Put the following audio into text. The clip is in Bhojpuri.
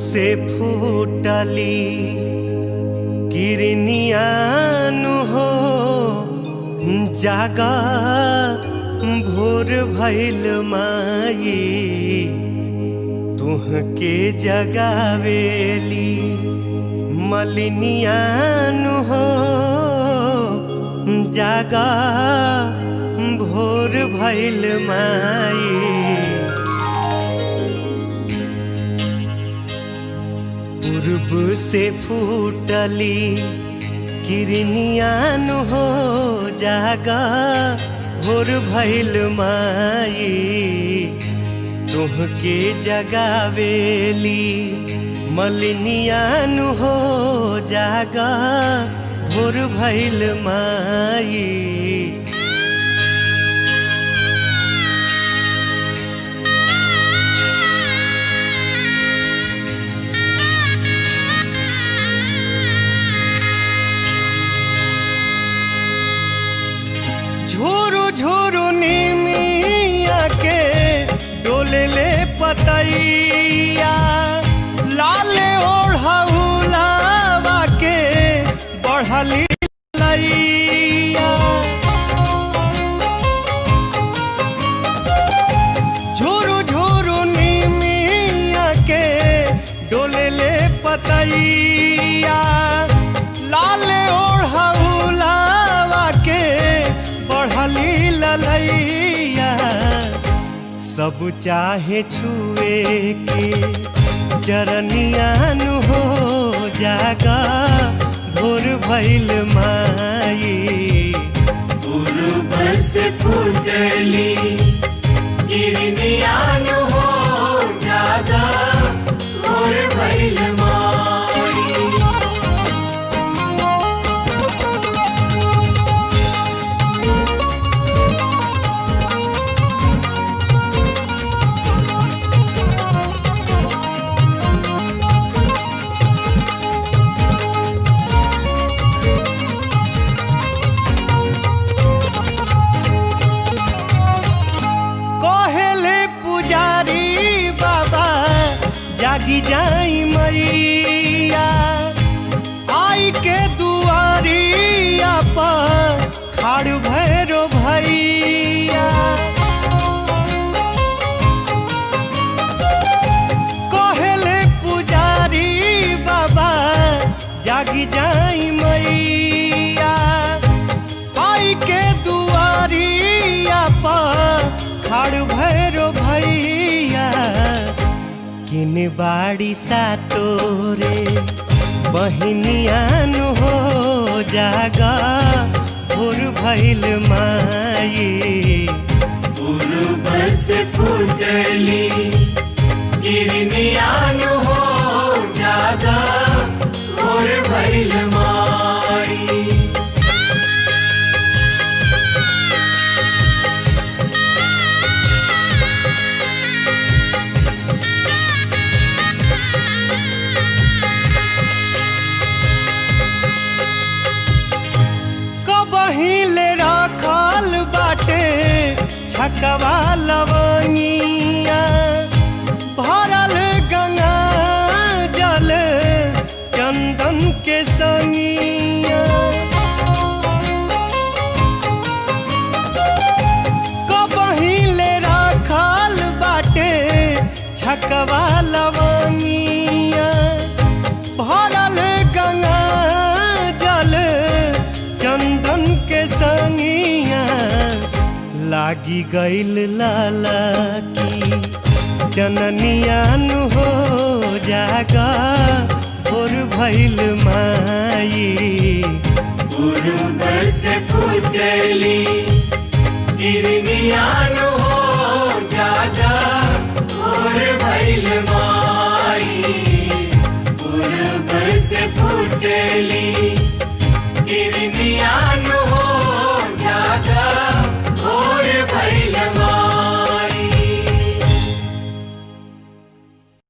से फूटली किरनियान हो जागा भोर भइल माई तुहके जगावेली मलिनियान हो जागा भोर भइल माई पूर्व से फूटली किरनियान हो जागा भोर भइल माई तुहके जगावेली मलिनियान हो जागा भोर भइल माई झोरो झोरो निमिया के डोले ले पतैया लाले ओढ़ौलावा के बढ़ली लैया झोरो झोरो निमिया के डोले ले पतैया लाले ओढ़ौलावा के बढ़ली ललैया सब चाहे छुए के चरनियान हो जागा भोर भइल माई पूर्व से फूटली किरनियान हो जागा भोर भइल जागी जाई मैया आई के दुआरिया पर खाड़ भैरो भैया कहले पुजारी बाबा जागी जाई मैया आई के दुआरिया पर खाड़ भैरो भैया किन बाड़ी सा तोरे बहिनियान हो जागा भोर भइल माई पूर्व से फूटली किरनियान हो जागा भोर भइल माई ले रखल बाटे छकवा लवनिया भरल गंगा जल चंदन के संगिया कबही ले रखल बाटे छकवा लवनिया भरल गंगा जल चंदन के संगिया लागी गइल लाला की चननियान हो जागा भोर भइल माई पूर्व से फूटली किरनियान हो जागा भोर भइल माई पूर्व से फूटली किरनियान हो जागा भोर भइल माई।